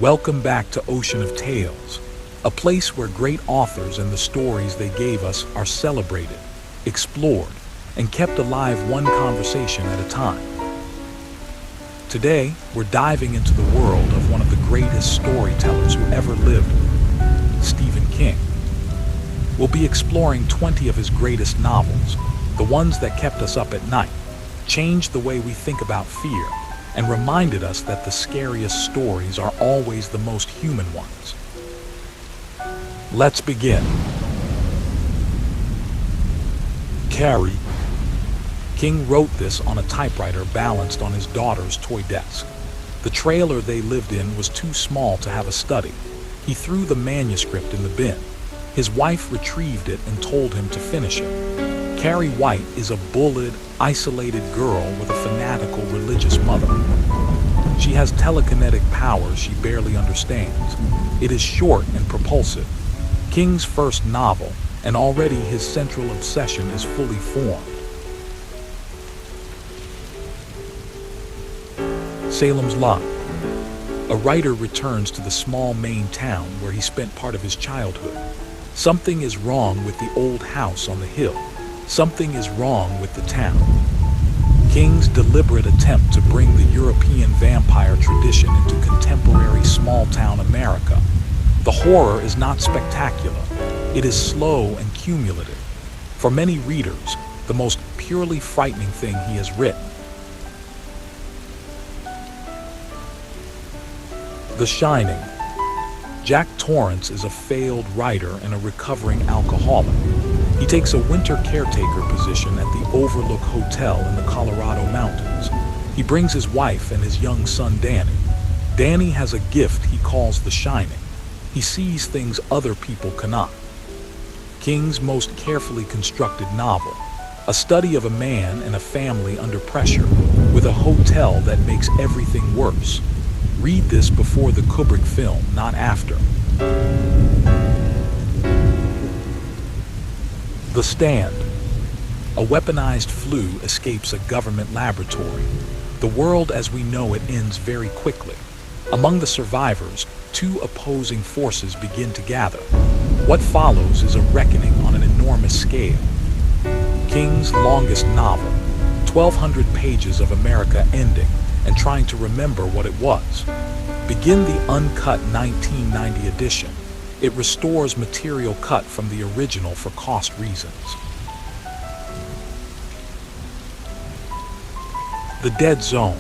Welcome back to Ocean of Tales, a place where great authors and the stories they gave us are celebrated, explored, and kept alive one conversation at a time. Today, we're diving into the world of one of the greatest storytellers who ever lived, Stephen King. We'll be exploring 20 of his greatest novels, the ones that kept us up at night, changed the way we think about fear, and reminded us that the scariest stories are always the most human ones. Let's begin. Carrie. King wrote this on a typewriter balanced on his daughter's toy desk. The trailer they lived in was too small to have a study. He threw the manuscript in the bin. His wife retrieved it and told him to finish it. Carrie White is a bullied, isolated girl with a fanatical religious mother. She has telekinetic powers she barely understands. It is short and propulsive. King's first novel, and already his central obsession is fully formed. Salem's Lot. A writer returns to the small Maine town where he spent part of his childhood. Something is wrong with the old house on the hill. Something is wrong with the town. King's deliberate attempt to bring the European vampire tradition into contemporary small-town America. The horror is not spectacular. It is slow and cumulative. For many readers, the most purely frightening thing he has written. The Shining. Jack Torrance is a failed writer and a recovering alcoholic. He takes a winter caretaker position at the Overlook Hotel in the Colorado mountains. He brings his wife and his young son Danny. Danny has a gift he calls the Shining. He sees things other people cannot. King's most carefully constructed novel, a study of a man and a family under pressure, with a hotel that makes everything worse. Read this before the Kubrick film, not after. The Stand. A weaponized flu escapes a government laboratory. The world as we know it ends very quickly. Among the survivors, two opposing forces begin to gather. What follows is a reckoning on an enormous scale. King's longest novel, 1,200 pages of America ending and trying to remember what it was. Begin the uncut 1990 edition. It restores material cut from the original for cost reasons. The Dead Zone.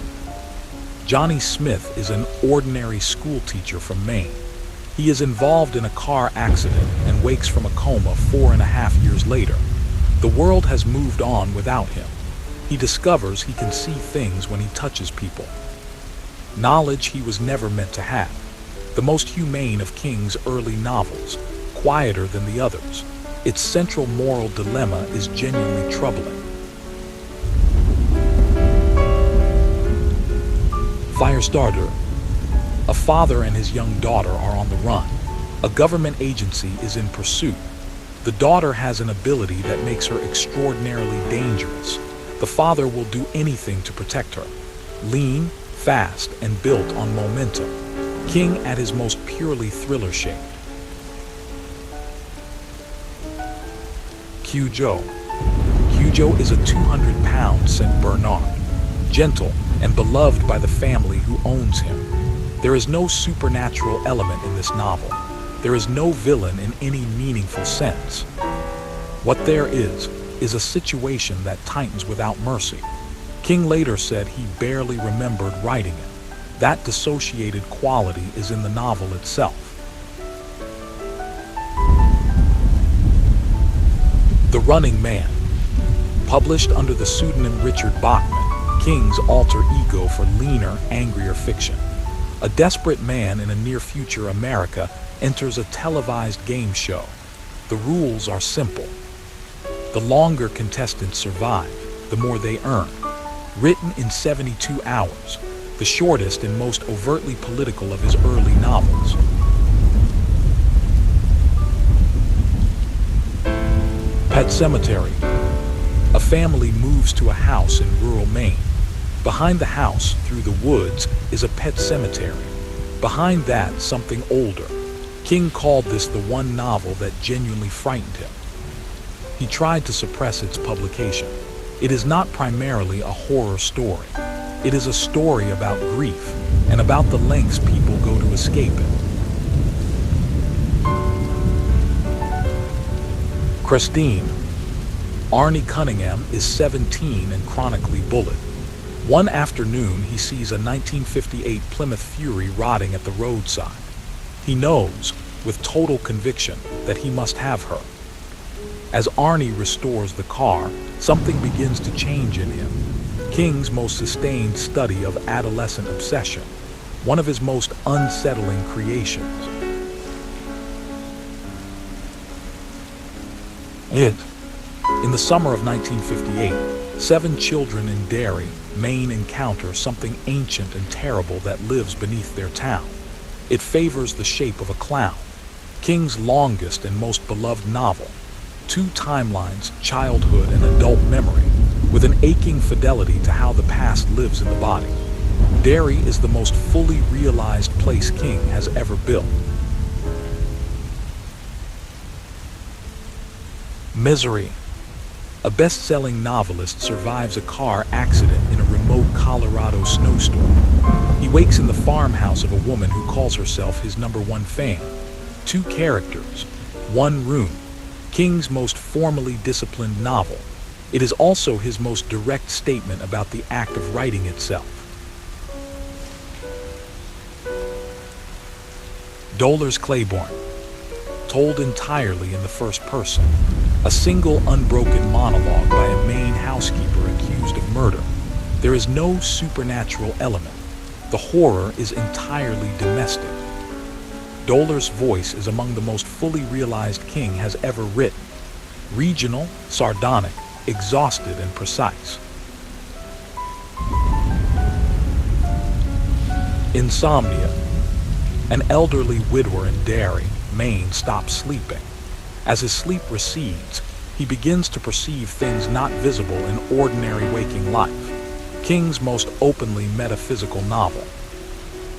Johnny Smith is an ordinary schoolteacher from Maine. He is involved in a car accident and wakes from a coma 4.5 years later. The world has moved on without him. He discovers he can see things when he touches people. Knowledge he was never meant to have. The most humane of King's early novels, quieter than the others. Its central moral dilemma is genuinely troubling. Firestarter. A father and his young daughter are on the run. A government agency is in pursuit. The daughter has an ability that makes her extraordinarily dangerous. The father will do anything to protect her. Lean, fast, and built on momentum. King at his most purely thriller-shaped. Cujo. Cujo is a 200-pound St. Bernard, gentle and beloved by the family who owns him. There is no supernatural element in this novel. There is no villain in any meaningful sense. What there is a situation that tightens without mercy. King later said he barely remembered writing it. That dissociated quality is in the novel itself. The Running Man. Published under the pseudonym Richard Bachman, King's alter ego for leaner, angrier fiction. A desperate man in a near-future America enters a televised game show. The rules are simple. The longer contestants survive, the more they earn. Written in 72 hours, the shortest and most overtly political of his early novels. Pet Sematary. A family moves to a house in rural Maine. Behind the house, through the woods, is a pet cemetery. Behind that, something older. King called this the one novel that genuinely frightened him. He tried to suppress its publication. It is not primarily a horror story. It is a story about grief and about the lengths people go to escape it. Christine. Arnie Cunningham is 17 and chronically bullied. One afternoon, he sees a 1958 Plymouth Fury rotting at the roadside. He knows, with total conviction, that he must have her. As Arnie restores the car, something begins to change in him. King's most sustained study of adolescent obsession, one of his most unsettling creations. In the summer of 1958, 7 children in Derry, Maine encounter something ancient and terrible that lives beneath their town. It favors the shape of a clown, King's longest and most beloved novel. 2 timelines, childhood and adult memory, with an aching fidelity to how the past lives in the body. Derry is the most fully realized place King has ever built. Misery. A best-selling novelist survives a car accident in a remote Colorado snowstorm. He wakes in the farmhouse of a woman who calls herself his #1 fan. 2 characters, 1 room. King's most formally disciplined novel. It is also his most direct statement about the act of writing itself. Dolores Claiborne. Told entirely in the first person. A single unbroken monologue by a Maine housekeeper accused of murder. There is no supernatural element. The horror is entirely domestic. Dolores' voice is among the most fully realized King has ever written. Regional, sardonic, exhausted, and precise. Insomnia. An elderly widower in Derry, Maine, stops sleeping. As his sleep recedes, he begins to perceive things not visible in ordinary waking life. King's most openly metaphysical novel.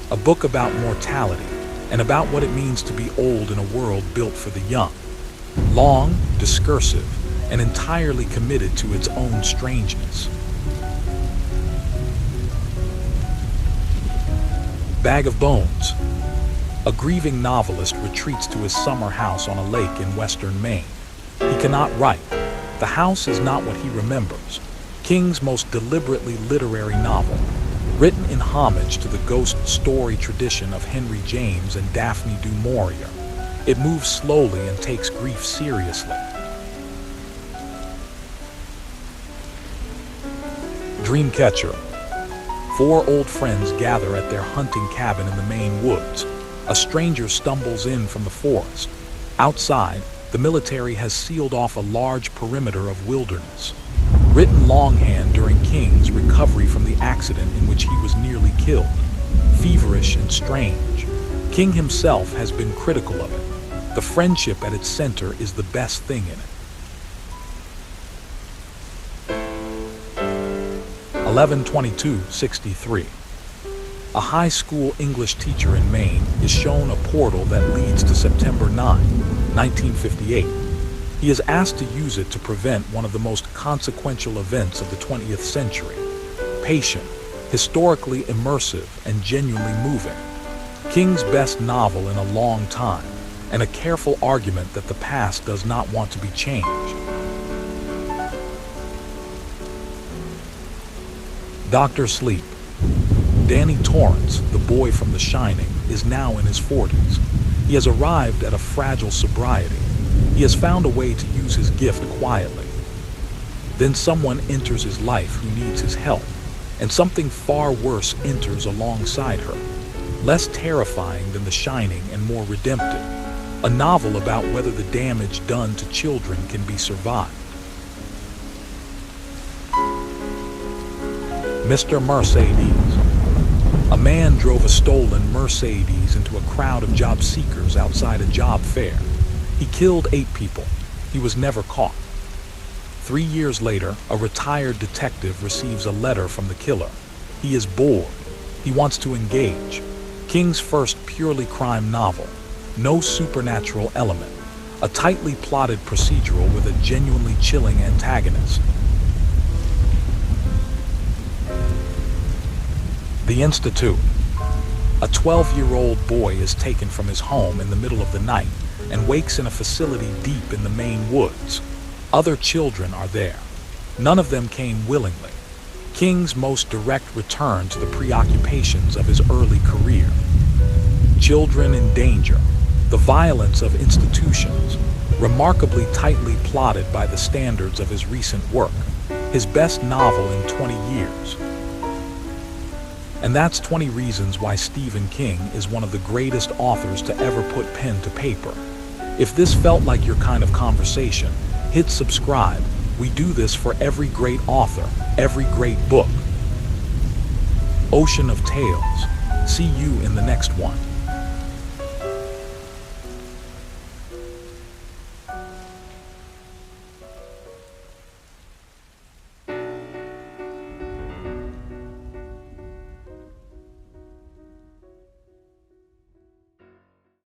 A book about mortality and about what it means to be old in a world built for the young. Long, discursive, and entirely committed to its own strangeness. Bag of Bones. A grieving novelist retreats to his summer house on a lake in western Maine. He cannot write. The house is not what he remembers. King's most deliberately literary novel, written in homage to the ghost story tradition of Henry James and Daphne du Maurier. It moves slowly and takes grief seriously. Dreamcatcher. 4 old friends gather at their hunting cabin in the Maine woods. A stranger stumbles in from the forest. Outside, the military has sealed off a large perimeter of wilderness. Written longhand during King's recovery from the accident in which he was nearly killed. Feverish and strange. King himself has been critical of it. The friendship at its center is the best thing in it. 11/22/63. A high school English teacher in Maine is shown a portal that leads to September 9, 1958. He is asked to use it to prevent one of the most consequential events of the 20th century. Patient, historically immersive, and genuinely moving. King's best novel in a long time, and a careful argument that the past does not want to be changed. Dr. Sleep. Danny Torrance, the boy from The Shining, is now in his 40s. He has arrived at a fragile sobriety. He has found a way to use his gift quietly. Then someone enters his life who needs his help, and something far worse enters alongside her. Less terrifying than The Shining and more redemptive. A novel about whether the damage done to children can be survived. Mr. Mercedes. A man drove a stolen Mercedes into a crowd of job seekers outside a job fair. He killed 8 people. He was never caught. 3 years later, a retired detective receives a letter from the killer. He is bored. He wants to engage. King's first purely crime novel. No supernatural element. A tightly plotted procedural with a genuinely chilling antagonist. The Institute. A 12-year-old boy is taken from his home in the middle of the night and wakes in a facility deep in the Maine woods. Other children are there. None of them came willingly. King's most direct return to the preoccupations of his early career. Children in danger. The violence of institutions, remarkably tightly plotted by the standards of his recent work. His best novel in 20 years. And that's 20 reasons why Stephen King is one of the greatest authors to ever put pen to paper. If this felt like your kind of conversation, hit subscribe. We do this for every great author, every great book. Ocean of Tales. See you in the next one.